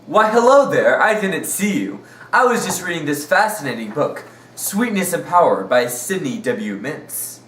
Why, hello there, I didn't see you. I was just reading this fascinating book, Sweetness and Power by Sidney W. Mintz.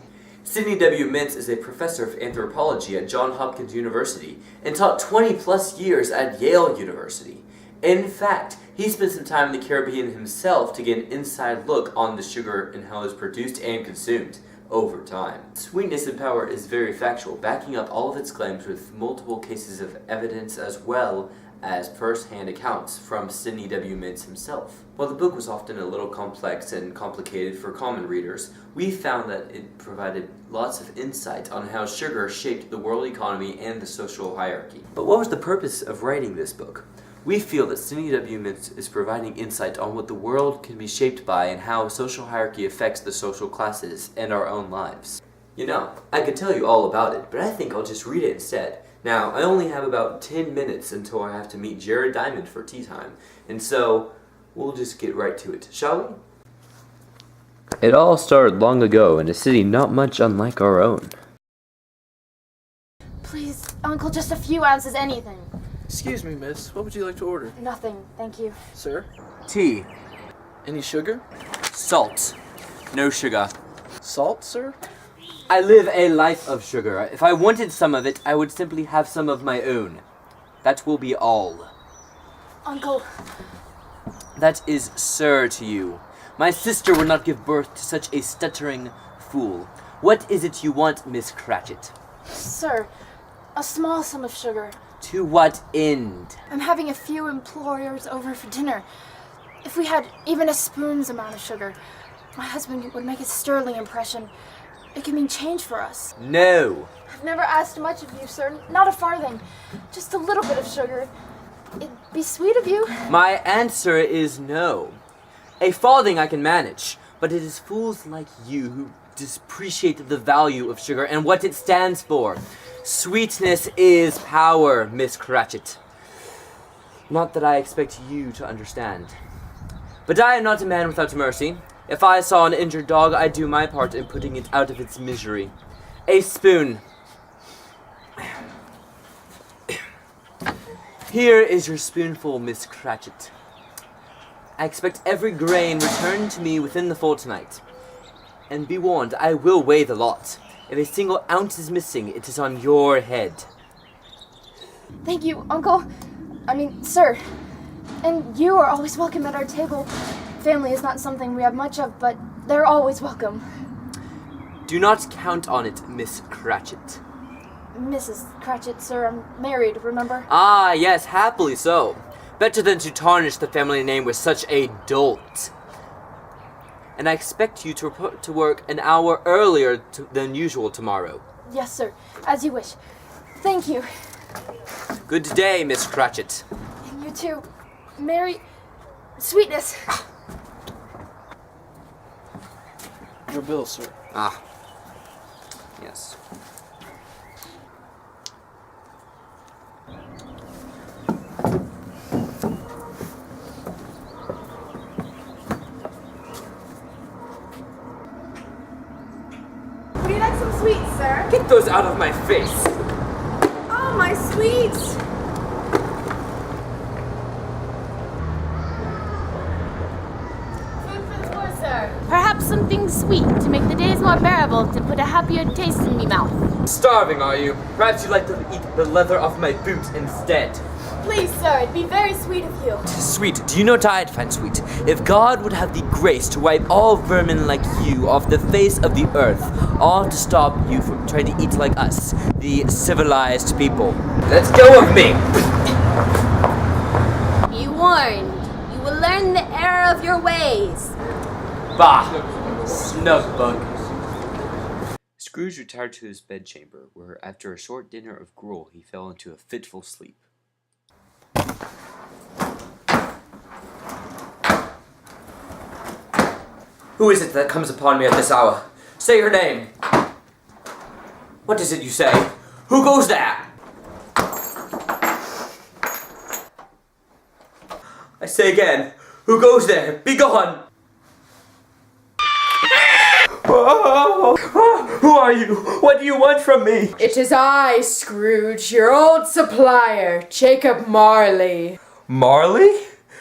Sidney W. Mintz is a professor of anthropology at Johns Hopkins University and taught 20 plus years at Yale University. In fact, he spent some time in the Caribbean himself to get an inside look on the sugar and how it's produced and consumed over time. Sweetness and Power is very factual, backing up all of its claims with multiple cases of evidence as well as first-hand accounts from Sidney W. Mintz himself. While the book was often a little complex and complicated for common readers, we found that it provided lots of insight on how sugar shaped the world economy and the social hierarchy. But what was the purpose of writing this book? We feel that Sidney W. Mintz is providing insight on what the world can be shaped by and how social hierarchy affects the social classes and our own lives. You know, I could tell you all about it, but I think I'll just read it instead. Now, I only have about 10 minutes until I have to meet Jared Diamond for tea time, and so we'll just get right to it, shall we? It all started long ago in a city not much unlike our own. Please, Uncle, just a few ounces, anything. Excuse me, miss. What would you like to order? Nothing, thank you. Sir? Tea. Any sugar? Salt. No sugar. Salt, sir? I live a life of sugar. If I wanted some of it, I would simply have some of my own. That will be all. Uncle. That is sir to you. My sister would not give birth to such a stuttering fool. What is it you want, Miss Cratchit? Sir, a small sum of sugar. To what end? I'm having a few employers over for dinner. If we had even a spoon's amount of sugar, my husband would make a sterling impression. It can mean change for us. No. I've never asked much of you, sir. Not a farthing. Just a little bit of sugar. It'd be sweet of you. My answer is no. A farthing I can manage, but it is fools like you who depreciate the value of sugar and what it stands for. Sweetness is power, Miss Cratchit. Not that I expect you to understand. But I am not a man without mercy. If I saw an injured dog, I'd do my part in putting it out of its misery. A spoon. Here is your spoonful, Miss Cratchit. I expect every grain returned to me within the fortnight. And be warned, I will weigh the lot. If a single ounce is missing, it is on your head. Thank you, Uncle. Sir. And you are always welcome at our table. Family is not something we have much of, but they're always welcome. Do not count on it, Miss Cratchit. Mrs. Cratchit, sir, I'm married, remember? Ah, yes, happily so. Better than to tarnish the family name with such a dolt. And I expect you to report to work an hour earlier than usual tomorrow. Yes, sir, as you wish. Thank you. Good day, Miss Cratchit. And you too. Merry Sweetness. Your bill, sir. Ah. Yes. Would you like some sweets, sir? Get those out of my face! Oh, my sweets! Food for the poor, sir. Perhaps something sweet to make the days more bearable, to put a happier taste in me mouth. Starving, are you? Perhaps you'd like to eat the leather off my boot instead. Please, sir, it'd be very sweet of you. Sweet, do you know what I'd find sweet? If God would have the grace to wipe all vermin like you off the face of the earth, all to stop you from trying to eat like us, the civilized people. Let's go of me! Be warned, you will learn the error of your ways. Bah! Snug bug. Scrooge retired to his bedchamber, where after a short dinner of gruel he fell into a fitful sleep. Who is it that comes upon me at this hour? Say your name. What is it you say? Who goes there? I say again, who goes there? Be gone! Who are you? What do you want from me? It is I, Scrooge, your old supplier, Jacob Marley. Marley?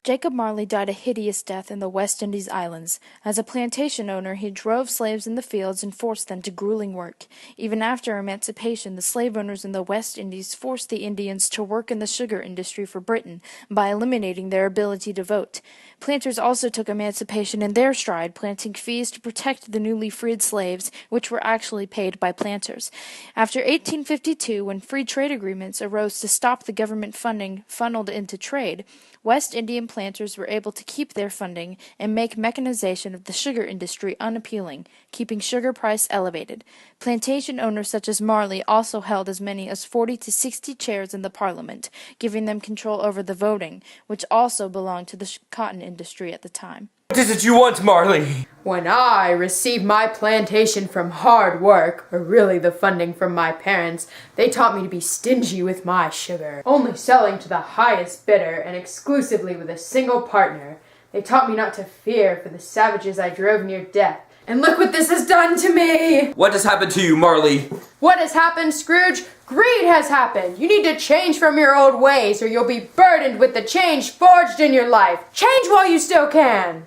Jacob Marley died a hideous death in the West Indies Islands. As a plantation owner, he drove slaves in the fields and forced them to grueling work. Even after emancipation, the slave owners in the West Indies forced the Indians to work in the sugar industry for Britain by eliminating their ability to vote. Planters also took emancipation in their stride, planting fees to protect the newly freed slaves, which were actually paid by planters. After 1852, when free trade agreements arose to stop the government funding funneled into trade, West Indian planters were able to keep their funding and make mechanization of the sugar industry unappealing, keeping sugar price elevated. Plantation owners such as Marley also held as many as 40 to 60 chairs in the parliament, giving them control over the voting, which also belonged to the cotton industry at the time. What is it you want, Marley? When I received my plantation from hard work, or really the funding from my parents, they taught me to be stingy with my sugar, only selling to the highest bidder and exclusively with a single partner. They taught me not to fear for the savages I drove near death. And look what this has done to me! What has happened to you, Marley? What has happened, Scrooge? Greed has happened! You need to change from your old ways, or you'll be burdened with the change forged in your life. Change while you still can!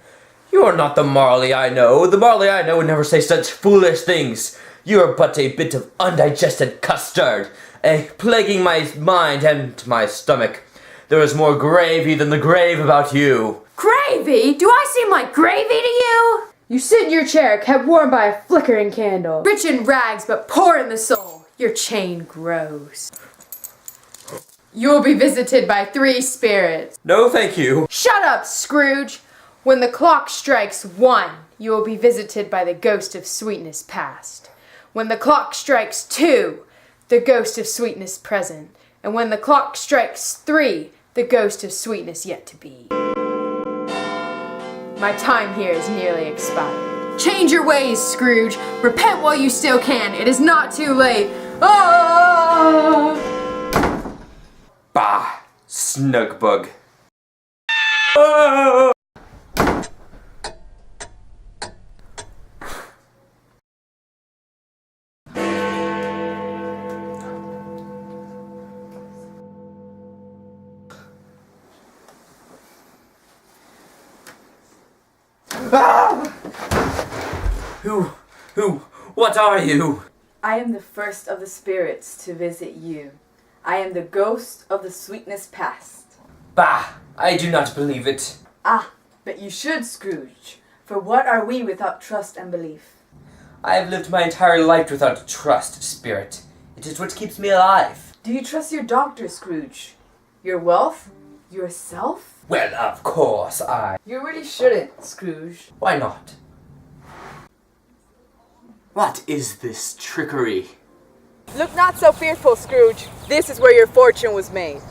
You are not the Marley I know. The Marley I know would never say such foolish things. You are but a bit of undigested custard, plaguing my mind and my stomach. There is more gravy than the grave about you. Gravy? Do I seem like gravy to you? You sit in your chair, kept warm by a flickering candle. Rich in rags, but poor in the soul. Your chain grows. You will be visited by 3 spirits. No, thank you. Shut up, Scrooge! When the clock strikes 1, you will be visited by the ghost of sweetness past. When the clock strikes 2, the ghost of sweetness present. And when the clock strikes 3, the ghost of sweetness yet to be. My time here is nearly expired. Change your ways, Scrooge. Repent while you still can. It is not too late. Ah! Bah! Snug bug. Ah! What are you? I am the first of the spirits to visit you. I am the ghost of the sweetness past. Bah! I do not believe it. Ah, but you should, Scrooge. For what are we without trust and belief? I have lived my entire life without trust, Spirit. It is what keeps me alive. Do you trust your doctor, Scrooge? Your wealth? Yourself? Well, of course I... You really shouldn't, Scrooge. Why not? What is this trickery? Look not so fearful, Scrooge. This is where your fortune was made. In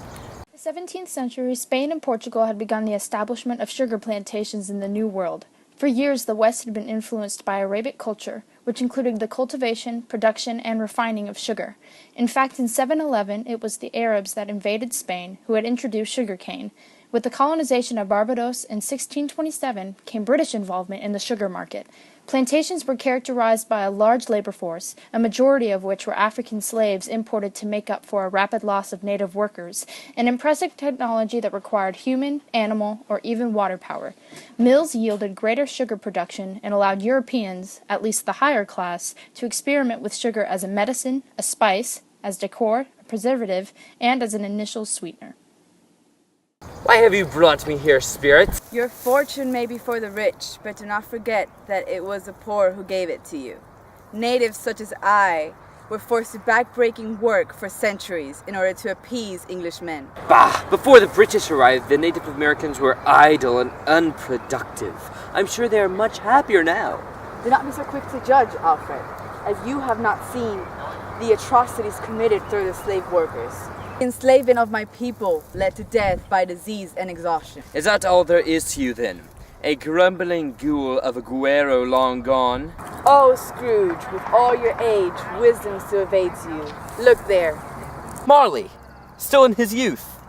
the 17th century, Spain and Portugal had begun the establishment of sugar plantations in the New World. For years, the West had been influenced by Arabic culture, which included the cultivation, production, and refining of sugar. In fact, in 711, it was the Arabs that invaded Spain who had introduced sugarcane. With the colonization of Barbados in 1627 came British involvement in the sugar market. Plantations were characterized by a large labor force, a majority of which were African slaves imported to make up for a rapid loss of native workers, an impressive technology that required human, animal, or even water power. Mills yielded greater sugar production and allowed Europeans, at least the higher class, to experiment with sugar as a medicine, a spice, as decor, a preservative, and as an initial sweetener. Why have you brought me here, Spirit? Your fortune may be for the rich, but do not forget that it was the poor who gave it to you. Natives such as I were forced to backbreaking work for centuries in order to appease Englishmen. Bah! Before the British arrived, the Native Americans were idle and unproductive. I'm sure they are much happier now. Do not be so quick to judge, Alfred, as you have not seen the atrocities committed through the slave workers. The enslavement of my people led to death by disease and exhaustion. Is that all there is to you, then? A grumbling ghoul of a guero long gone? Oh, Scrooge, with all your age, wisdom still evades you. Look there. Marley! Still in his youth.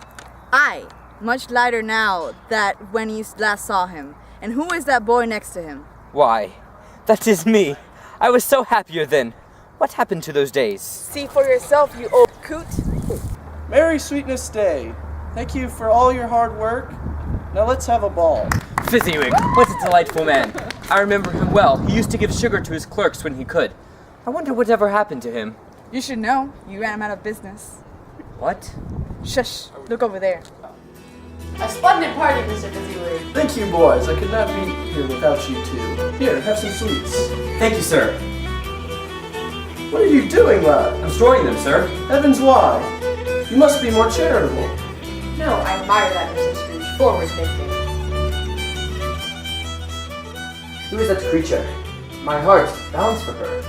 Aye, much lighter now than when you last saw him. And who is that boy next to him? Why, that is me. I was so happier then. What happened to those days? See for yourself, you old coot. Merry Sweetness Day. Thank you for all your hard work. Now let's have a ball. Fezziwig, what a delightful man. I remember him well. He used to give sugar to his clerks when he could. I wonder whatever happened to him. You should know. You ran him out of business. What? Shush. Look over there. A splendid party, Mr. Fezziwig. Thank you, boys. I could not be here without you two. Here, have some sweets. Thank you, sir. What are you doing, lad? I'm storing them, sir. Heavens, why? You must be more charitable. No, I admire that, Mr. Scrooge. Forward thinking. Who is that creature? My heart bounds for her.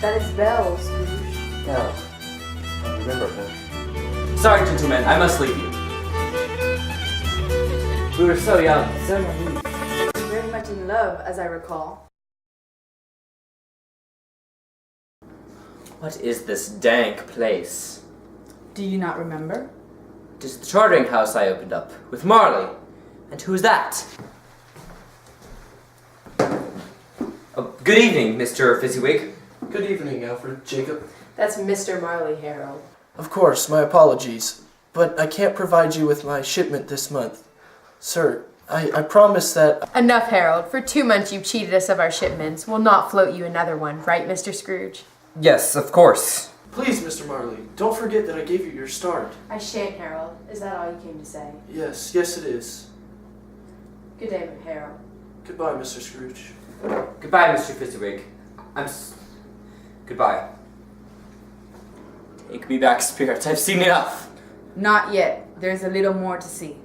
That is Belle, Scrooge. No, I remember her. Sorry, gentlemen, I must leave you. We were so young, so naive. Very much in love, as I recall. What is this dank place? Do you not remember? It is the chartering house I opened up, with Marley. And who is that? Oh, good evening, Mr. Fezziwig. Good evening, Alfred, Jacob. That's Mr. Marley, Harold. Of course, my apologies, but I can't provide you with my shipment this month. Sir, I promise that... Enough, Harold. For 2 months you've cheated us of our shipments. We'll not float you another one, right, Mr. Scrooge? Yes, of course. Please, Mr. Marley, don't forget that I gave you your start. I shan't, Harold. Is that all you came to say? Yes, yes it is. Good day, Harold. Goodbye, Mr. Scrooge. Goodbye, Mr. Fezziwig. Goodbye. Take me back, spirits. I've seen enough. Not yet. There's a little more to see.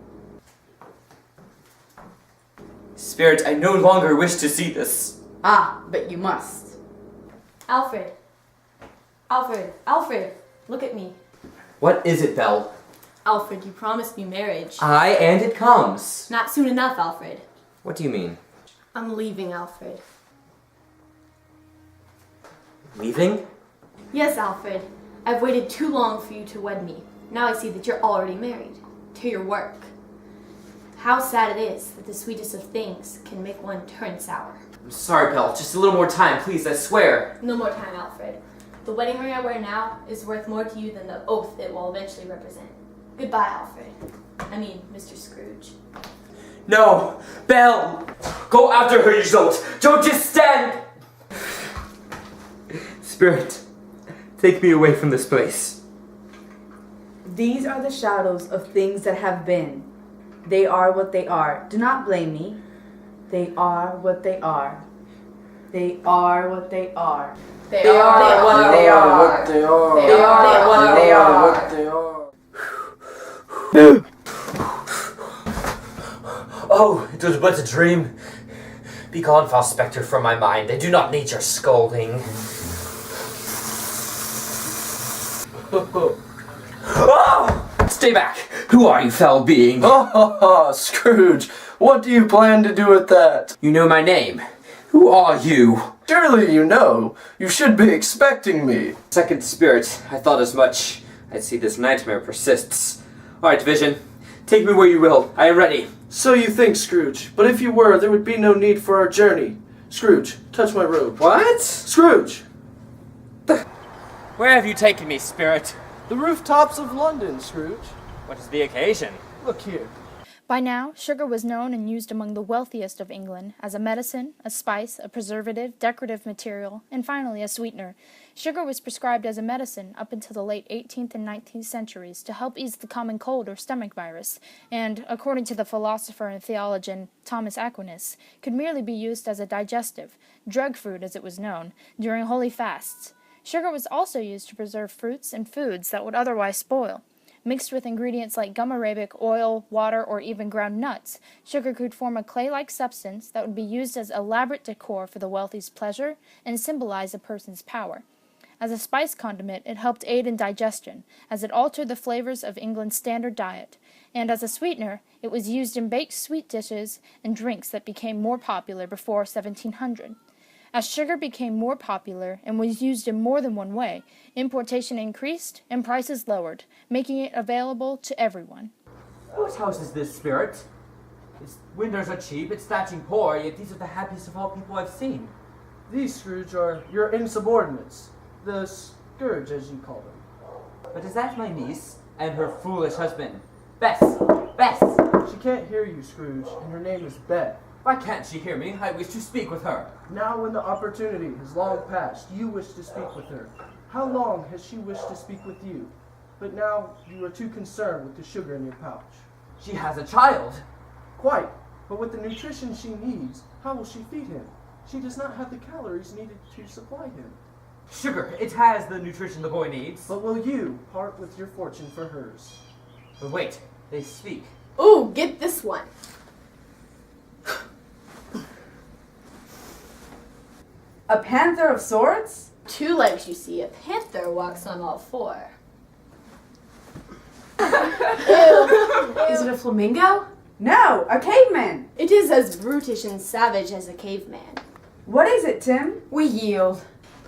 Spirit, I no longer wish to see this. Ah, but you must. Alfred. Alfred. Alfred. Look at me. What is it, Belle? Alfred, you promised me marriage. Aye, and it comes. Not soon enough, Alfred. What do you mean? I'm leaving, Alfred. Leaving? Yes, Alfred. I've waited too long for you to wed me. Now I see that you're already married. To your work. How sad it is that the sweetest of things can make one turn sour. I'm sorry, Belle. Just a little more time, please, I swear. No more time, Alfred. The wedding ring I wear now is worth more to you than the oath it will eventually represent. Goodbye, Alfred. I mean, Mr. Scrooge. No! Belle! Go after her, you don't just stand! Spirit, take me away from this place. These are the shadows of things that have been. They are what they are. Do not blame me. They are what they are. They are what they are. They are what they are. What they are. They are what they are. What they are. Oh, it was but a dream. Be gone, foul spectre, from my mind. I do not need your scolding. Oh! Stay back! Who are you, foul being? Oh, Scrooge, what do you plan to do with that? You know my name. Who are you? Surely you know. You should be expecting me. Second spirit, I thought as much. I see this nightmare persists. Alright, Vision. Take me where you will. I am ready. So you think, Scrooge, but if you were, there would be no need for our journey. Scrooge, touch my robe. What? Scrooge! Where have you taken me, spirit? The rooftops of London, Scrooge. What is the occasion? Look here. By now, sugar was known and used among the wealthiest of England as a medicine, a spice, a preservative, decorative material, and finally a sweetener. Sugar was prescribed as a medicine up until the late 18th and 19th centuries to help ease the common cold or stomach virus, and, according to the philosopher and theologian Thomas Aquinas, could merely be used as a digestive, drug fruit as it was known, during holy fasts. Sugar was also used to preserve fruits and foods that would otherwise spoil. Mixed with ingredients like gum arabic, oil, water, or even ground nuts, sugar could form a clay-like substance that would be used as elaborate decor for the wealthy's pleasure and symbolize a person's power. As a spice condiment, it helped aid in digestion, as it altered the flavors of England's standard diet, and as a sweetener, it was used in baked sweet dishes and drinks that became more popular before 1700. As sugar became more popular and was used in more than one way, importation increased and prices lowered, making it available to everyone. What house is this, spirit? Its windows are cheap, its thatching poor, yet these are the happiest of all people I've seen. These, Scrooge, are your insubordinates. The scourge, as you call them. But is that my niece and her foolish husband? Beth! Beth! She can't hear you, Scrooge, and her name is Beth. Why can't she hear me? I wish to speak with her. Now when the opportunity has long passed, you wish to speak with her. How long has she wished to speak with you? But now you are too concerned with the sugar in your pouch. She has a child. Quite, but with the nutrition she needs, how will she feed him? She does not have the calories needed to supply him. Sugar, it has the nutrition the boy needs. But will you part with your fortune for hers? But wait, they speak. Ooh, get this one. A panther of sorts? 2 legs, you see. A panther walks on all 4. Is it a flamingo? No, a caveman. It is as brutish and savage as a caveman. What is it, Tim? We yield.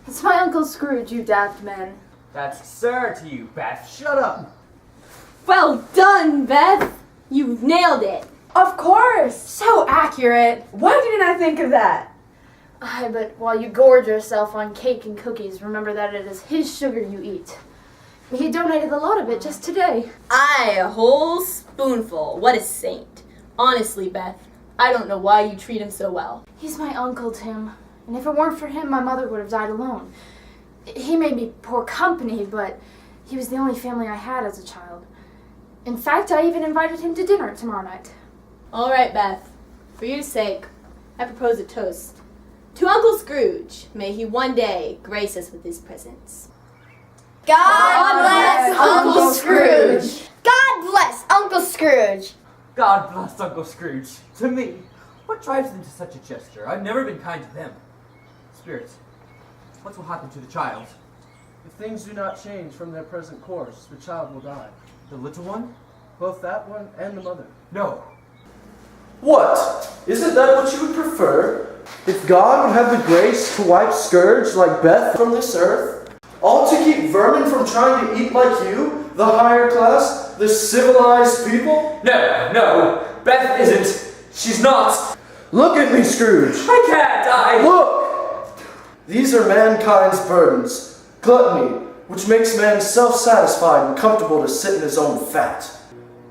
It's my Uncle Scrooge, you daft man. That's sir to you, Beth. Shut up! Well done, Beth! You've nailed it. Of course! So accurate. Why didn't I think of that? Aye, but while you gorge yourself on cake and cookies, remember that it is his sugar you eat. He donated a lot of it just today. Aye, a whole spoonful. What a saint. Honestly, Beth, I don't know why you treat him so well. He's my uncle, Tim. And if it weren't for him, my mother would have died alone. He made me poor company, but he was the only family I had as a child. In fact, I even invited him to dinner tomorrow night. All right, Beth. For your sake, I propose a toast. To Uncle Scrooge, may he one day grace us with his presence. God bless Uncle Scrooge! God bless Uncle Scrooge! God bless Uncle Scrooge. To me, what drives them to such a gesture? I've never been kind to them. Spirits, what will happen to the child? If things do not change from their present course, the child will die. The little one? Both that one and the mother. No. What? Isn't that what you would prefer? If God would have the grace to wipe scourge like Beth from this earth? All to keep vermin from trying to eat like you, the higher class, the civilized people? No. Beth isn't. She's not. Look at me, Scrooge! I can't. Look! These are mankind's burdens. Gluttony, which makes man self-satisfied and comfortable to sit in his own fat.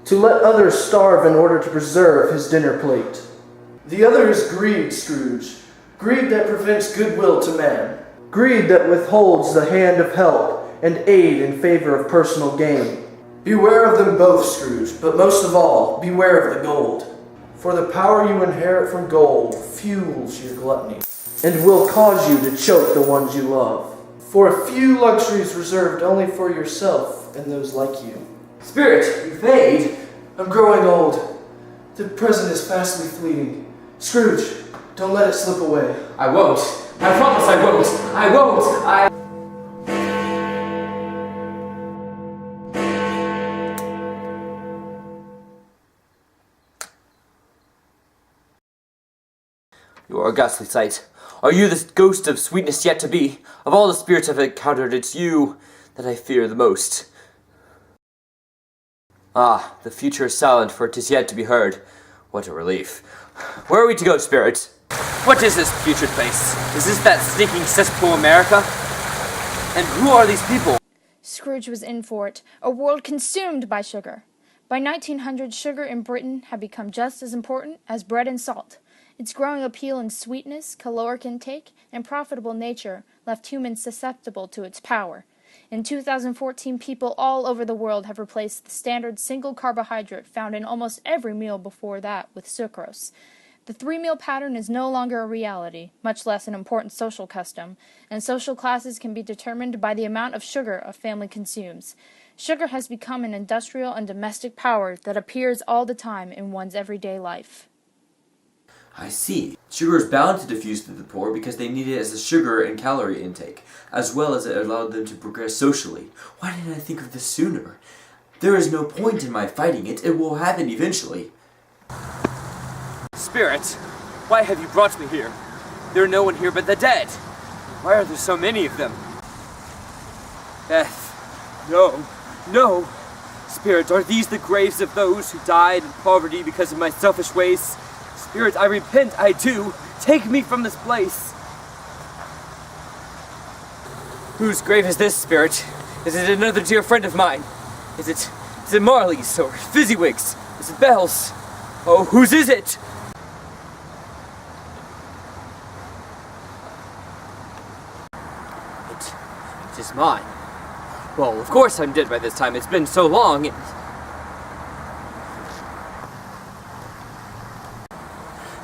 To let others starve in order to preserve his dinner plate. The other is greed, Scrooge. Greed that prevents goodwill to man. Greed that withholds the hand of help and aid in favor of personal gain. Beware of them both, Scrooge, but most of all, beware of the gold. For the power you inherit from gold fuels your gluttony, and will cause you to choke the ones you love. For a few luxuries reserved only for yourself and those like you. Spirit, you fade. I'm growing old. The present is fastly fleeting. Scrooge, don't let it slip away. I won't. I promise I won't. I won't. You are a ghastly sight. Are you the ghost of sweetness yet to be? Of all the spirits I've encountered, it's you that I fear the most. Ah, the future is silent, for it is yet to be heard. What a relief. Where are we to go, spirits? What is this putrid place? Is this that stinking cesspool America? And who are these people? Scrooge was in for it, a world consumed by sugar. By 1900, sugar in Britain had become just as important as bread and salt. Its growing appeal in sweetness, caloric intake, and profitable nature left humans susceptible to its power. In 2014, people all over the world have replaced the standard single carbohydrate found in almost every meal before that with sucrose. The 3-meal pattern is no longer a reality, much less an important social custom, and social classes can be determined by the amount of sugar a family consumes. Sugar has become an industrial and domestic power that appears all the time in one's everyday life. I see. Sugar is bound to diffuse to the poor because they need it as a sugar and calorie intake, as well as it allowed them to progress socially. Why didn't I think of this sooner? There is no point in my fighting it. It will happen eventually. Spirit, why have you brought me here? There are no one here but the dead. Why are there so many of them? Beth, no. Spirit, are these the graves of those who died in poverty because of my selfish ways? Spirit, I repent, I do. Take me from this place. Whose grave is this, Spirit? Is it another dear friend of mine? Is it Is it Marley's or Fizzywigs? Is it Bell's? Oh, whose is it? It is mine. Well, of course I'm dead by this time. It's been so long.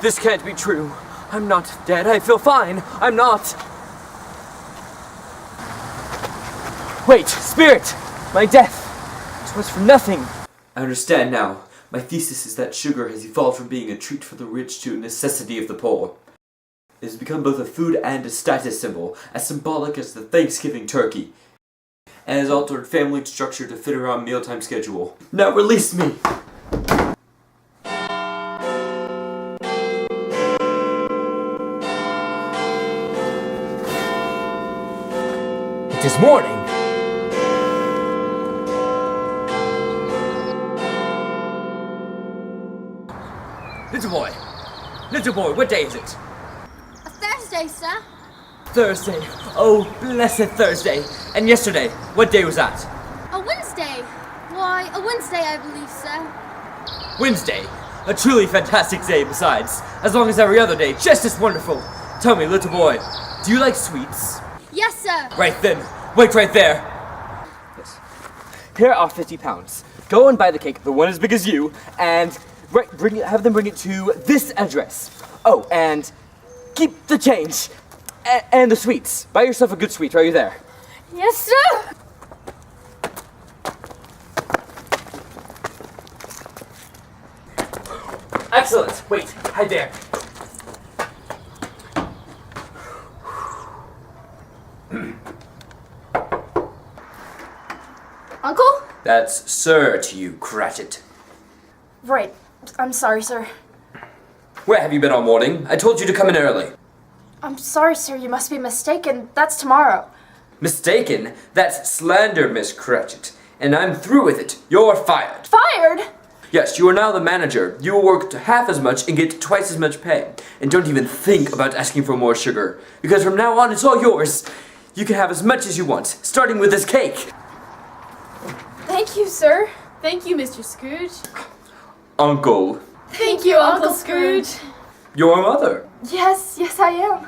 This can't be true. I'm not dead. I feel fine. I'm not. Wait, spirit! My death! It was for nothing. I understand now. My thesis is that sugar has evolved from being a treat for the rich to a necessity of the poor. It has become both a food and a status symbol, as symbolic as the Thanksgiving turkey, and has altered family structure to fit around mealtime schedule. Now release me! It is morning! Little boy, what day is it? A Thursday, sir. Thursday. Oh, blessed Thursday. And yesterday, what day was that? A Wednesday. Why, a Wednesday, I believe, sir. Wednesday. A truly fantastic day besides. As long as every other day, just as wonderful. Tell me, little boy, do you like sweets? Yes, sir. Right then. Wait right there. Yes. Here are 50 pounds. Go and buy the cake, the one as big as you, and have them bring it to this address. Oh, and keep the change. And the sweets. Buy yourself a good sweet while you're there. Yes, sir. Excellent. Wait, hide there. Uncle? That's sir to you, Cratchit. Right. I'm sorry, sir. Where have you been all morning? I told you to come in early. I'm sorry, sir. You must be mistaken. That's tomorrow. Mistaken? That's slander, Miss Cratchit. And I'm through with it. You're fired. Fired? Yes, you are now the manager. You will work half as much and get twice as much pay. And don't even think about asking for more sugar. Because from now on, it's all yours. You can have as much as you want, starting with this cake. Thank you, sir. Thank you, Mr. Scrooge. Uncle. Thank you, Uncle Scrooge. Your mother. Yes, I am.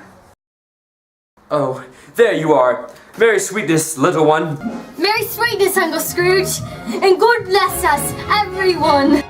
Oh, there you are. Merry sweetness, little one. Merry sweetness, Uncle Scrooge, and God bless us, everyone.